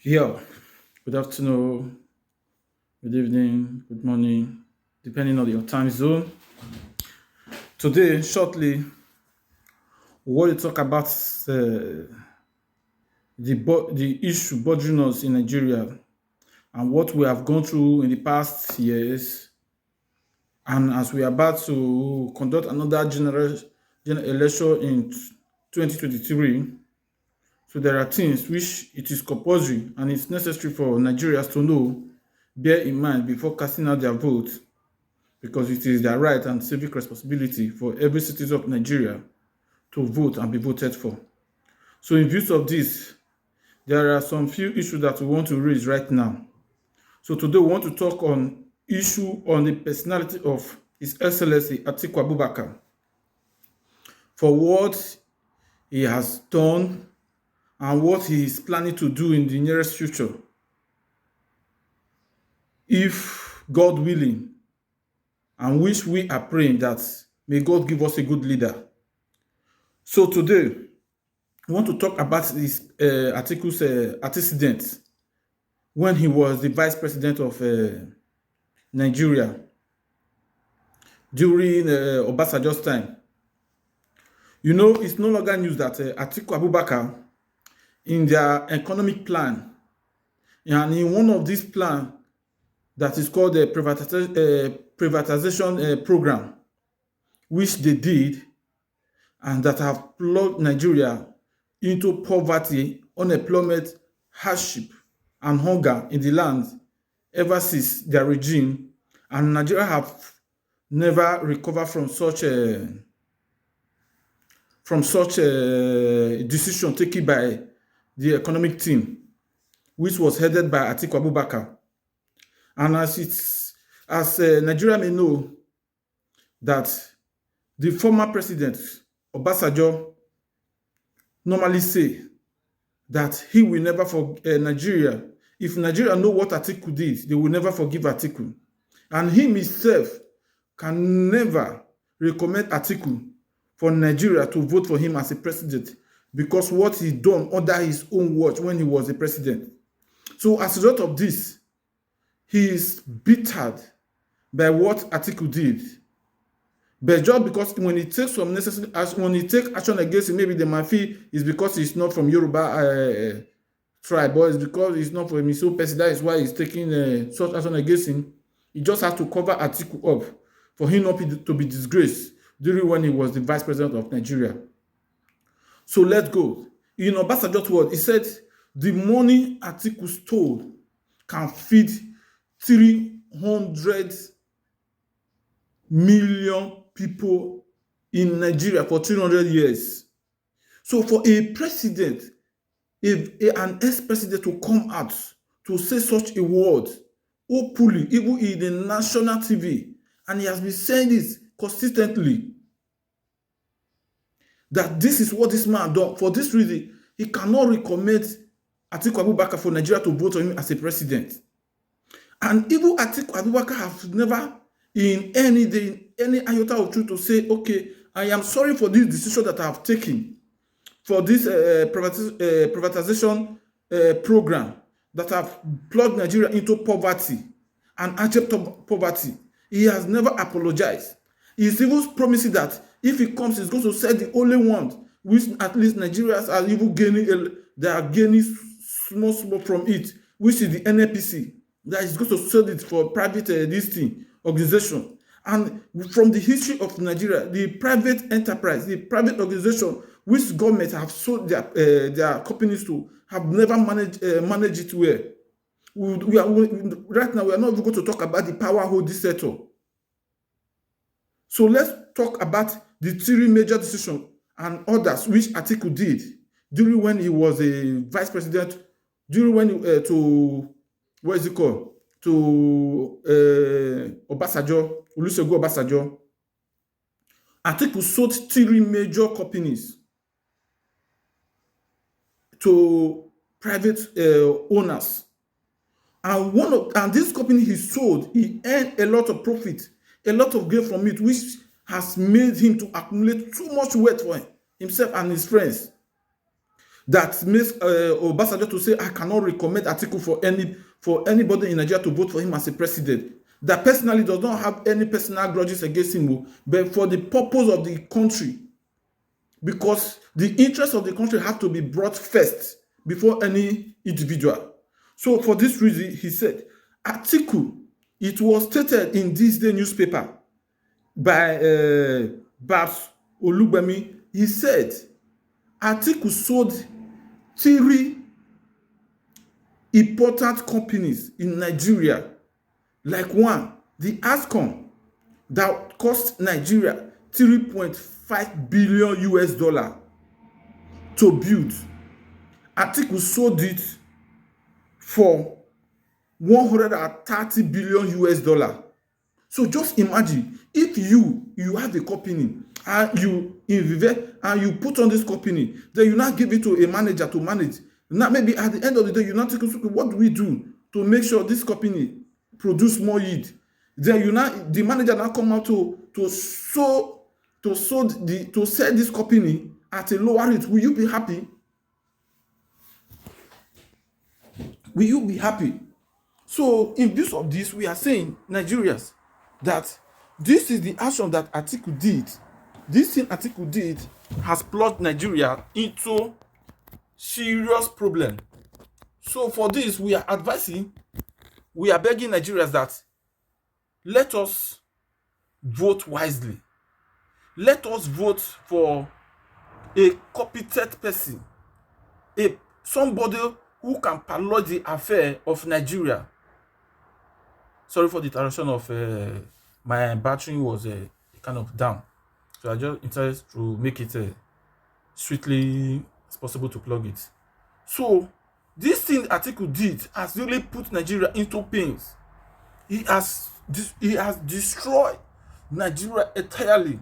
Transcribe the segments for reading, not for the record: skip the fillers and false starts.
Yeah, good afternoon, good evening, good morning, depending on your time zone. Today, shortly, we want to talk about the issue bothering us in Nigeria and what we have gone through in the past years. And as we are about to conduct another general election in 2023, so there are things which it is compulsory and it's necessary for Nigerians to know, bear in mind before casting out their vote, because it is their right and civic responsibility for every citizen of Nigeria to vote and be voted for. So in view of this, there are some few issues that we want to raise right now. So today we want to talk on issue on the personality of His Excellency Atiku Abubakar for what he has done and what he is planning to do in the nearest future, if God willing, and which we are praying that may God give us a good leader. So today, we want to talk about this Atiku's antecedent when he was the vice president of Nigeria during Obasanjo's time. You know, it's no longer news that Atiku Abubakar, in their economic plan, and in one of these plans that is called the privatization program, which they did, and that have plunged Nigeria into poverty, unemployment, hardship, and hunger in the land ever since their regime, and Nigeria have never recovered from such a decision taken by the economic team, which was headed by Atiku Abubakar. And as Nigeria may know, that the former president Obasanjo normally say that he will never forgive Nigeria. If Nigeria know what Atiku did, they will never forgive Atiku. And him himself can never recommend Atiku for Nigeria to vote for him as a president, because what he done under his own watch when he was a president. So as a result of this, he is bittered by what Atiku did. But just because when he takes some necessary action, when he take action against him, maybe they might feel it's because he's not from Yoruba tribe, or it's because he's not from his own person. That is why he's taking such action against him. He just has to cover Atiku up for him not to be disgraced during when he was the vice president of Nigeria. So let's go. In Obasanjo's word, he said the money Atiku stole can feed 300 million people in Nigeria for 300 years. So for a president, an ex-president to come out to say such a word openly, even in the national TV, and he has been saying this consistently, that this is what this man done. For this reason, he cannot recommend Atiku Abubakar for Nigeria to vote for him as a president. And even Atiku Abubakar has never in any day, any iota of truth to say, okay, I am sorry for this decision that I have taken for this privatization program that have plugged Nigeria into poverty and abject poverty. He has never apologized. He's even promising that if he comes, he's going to set the only one which at least Nigerians are even gaining, they are gaining small from it, which is the NNPC. That is going to sell it for private this thing organization. And from the history of Nigeria, the private enterprise, the private organization which government have sold their companies to, have never managed it well. Right now, we are not even going to talk about the power holding sector. So let's talk about the three major decisions and others which Atiku did during when he was a vice president, during when what is it called? To Obasanjo, Olusegun Obasanjo. Atiku sold three major companies to private owners. And this company he sold, he earned a lot of profit, a lot of gain from it, which has made him to accumulate too much wealth for himself and his friends. that makes Obasanjo to say, I cannot recommend Atiku for anybody in Nigeria to vote for him as a president. That personally does not have any personal grudges against him, but for the purpose of the country, because the interests of the country have to be brought first before any individual. So for this reason, he said, Atiku, it was stated in this day newspaper by Babs Olugbemi, he said, Atiku sold 3 important companies in Nigeria. Like one, the Ascom, that cost Nigeria $3.5 billion to build. Atiku sold it for $130 billion. So just imagine if you have a company and you invest and you put on this company, then you now give it to a manager to manage. Now maybe at the end of the day, you now take what do we do to make sure this company produce more yield? Then the manager now come out to sell this company at a lower rate. Will you be happy? Will you be happy? So in view of this, we are saying, Nigerians, that this is the action that Atiku did. This thing Atiku did has plunged Nigeria into serious problem. So for this, we are advising, we are begging Nigerians that let us vote wisely. Let us vote for a competent person, somebody who can pilot the affair of Nigeria. Sorry for the interruption of my battery was kind of down, so I just intended to make it swiftly as possible to plug it. So this thing Atiku did has really put Nigeria into pains. He has destroyed Nigeria entirely.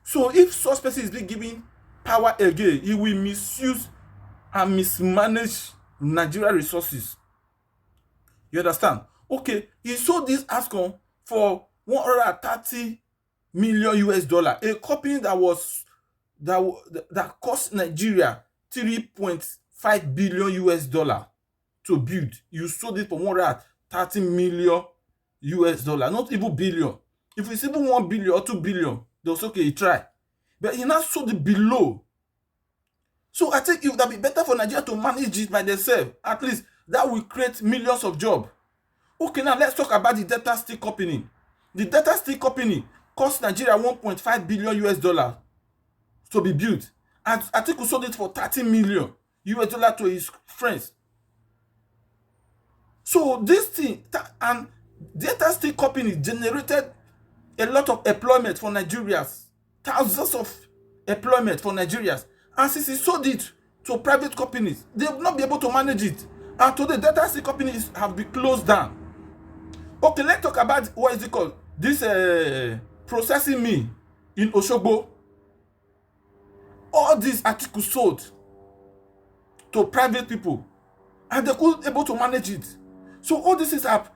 So if such person is being given power again, he will misuse and mismanage Nigeria resources. You understand? Okay, he sold this Ascom for $130 million, a company that cost Nigeria $3.5 billion to build. You sold it for $130 million, not even billion. If it's even 1 billion or 2 billion, they'll say, okay, he try. But he now sold it below. So I think it would be better for Nigeria to manage it by themselves. At least that will create millions of jobs. Okay, now let's talk about the Delta Steel Company. The Delta Steel Company cost Nigeria $1.5 billion to be built. And Atiku sold it for $30 million to his friends. So this thing, and Delta Steel Company generated a lot of employment for Nigerians, thousands of employment for Nigerians. And since he sold it to private companies, they will not be able to manage it. And today, Delta Steel companies have been closed down. Okay, let's talk about what is it called? This processing mill in Osogbo. All these Atiku sold to private people, and they couldn't able to manage it. So all this is have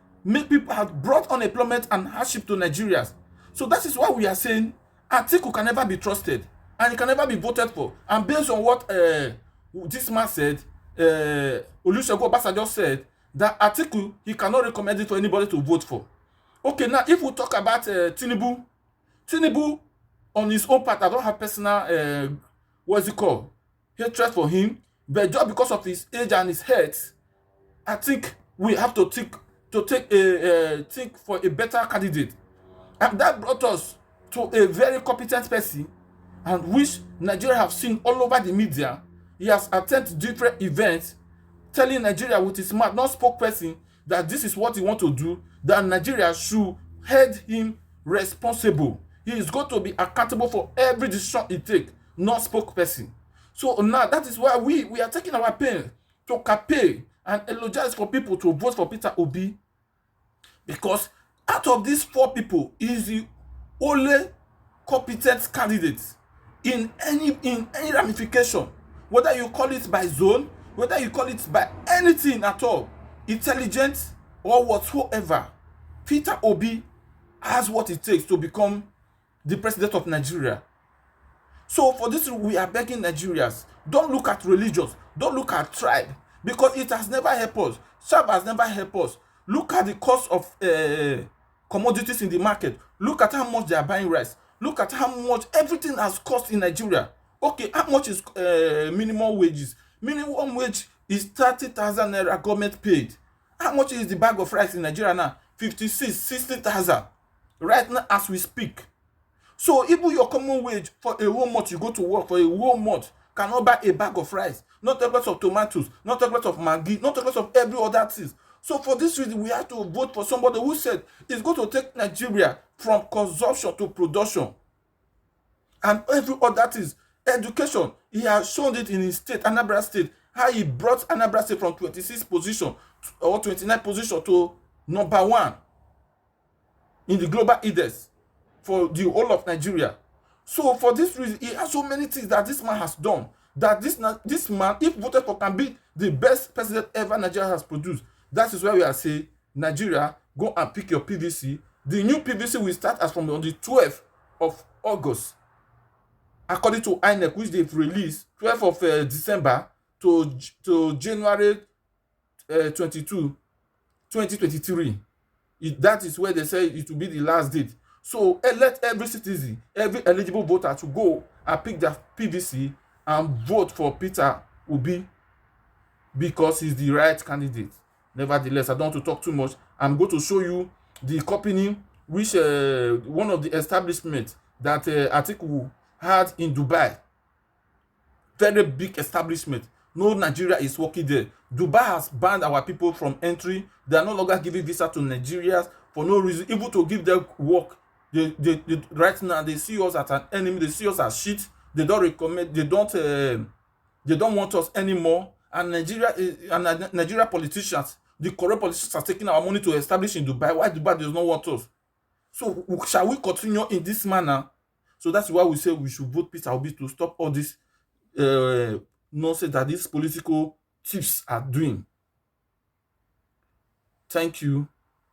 brought unemployment and hardship to Nigerians. So that is why we are saying Atiku can never be trusted and he can never be voted for. And based on what this man said, Olusegun Obasanjo said, that Atiku, he cannot recommend it for anybody to vote for. Okay, now if we talk about Tinubu on his own part, I don't have personal hatred for him, but just because of his age and his health, I think we have to think for a better candidate. And that brought us to a very competent person, and which Nigeria have seen all over the media. He has attended different events telling Nigeria with his mouth, not spokesperson, that this is what he wants to do, that Nigeria should hold him responsible. He is going to be accountable for every decision he takes, not spokesperson. So now that is why we are taking our pain to campaign and eulogize for people to vote for Peter Obi, because out of these 4 people, he is the only competent candidate in any ramification, whether you call it by zone, whether you call it by anything at all, intelligent or whatsoever. Peter Obi has what it takes to become the president of Nigeria. So for this, we are begging Nigerians, Don't look at religions. Don't look at tribe, because it has never helped us. Tribe has never helped us. Look at the cost of commodities in the market. Look at how much they are buying rice. Look at how much everything has cost in Nigeria. Okay, how much is minimum wages? Minimum wage is 30,000 naira government paid. How much is the bag of rice in Nigeria now? 56, 60,000. Right now as we speak. So even your common wage for a whole month, you go to work for a whole month, cannot buy a bag of rice, not a lot of tomatoes, not a lot of maggi, not a lot of every other thing. So for this reason, we have to vote for somebody who said it's going to take Nigeria from consumption to production. And every other thing, education, he has shown it in his state, Anambra State, how he brought Anambra State from 26th position or 29th position to number 1 in the global index for the whole of Nigeria. So for this reason, he has so many things that this man has done, that this man, if voted for, can be the best president ever Nigeria has produced. That is why we are saying, Nigeria, go and pick your PVC. The new PVC will start as from on the 12th of August, according to INEC, which they've released, 12th of December to January 22, 2023. That is where they say it will be the last date. So let every citizen, every eligible voter to go and pick their PVC and vote for Peter Obi, because he's the right candidate. Nevertheless, I don't want to talk too much. I'm going to show you the company which one of the establishments that Atiku had in Dubai. Very big establishment. No Nigeria is working there. Dubai has banned our people from entry. They are no longer giving visa to Nigerians for no reason, even to give them work. They right now they see us as an enemy. They see us as shit. They don't recommend. They don't want us anymore. And Nigeria politicians, the corrupt politicians, are taking our money to establish in Dubai. Why Dubai does not want us? So shall we continue in this manner? So that's why we say we should vote Peter Obi to stop all this nonsense that these political thieves are doing. Thank you.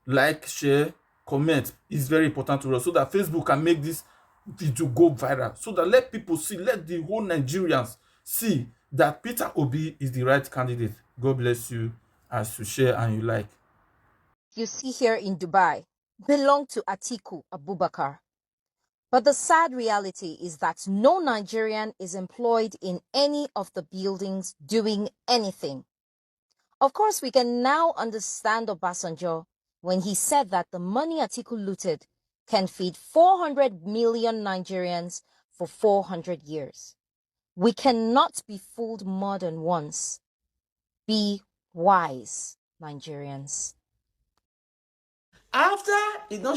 Like, share, comment is very important to us, so that Facebook can make this video go viral, so that let people see, let the whole Nigerians see that Peter Obi is the right candidate. God bless you as you share and you like. You see here in Dubai belong to Atiku Abubakar. But the sad reality is that no Nigerian is employed in any of the buildings doing anything. Of course, we can now understand Obasanjo when he said that the money Atiku looted can feed 400 million Nigerians for 400 years. We cannot be fooled more than once. Be wise, Nigerians. After it not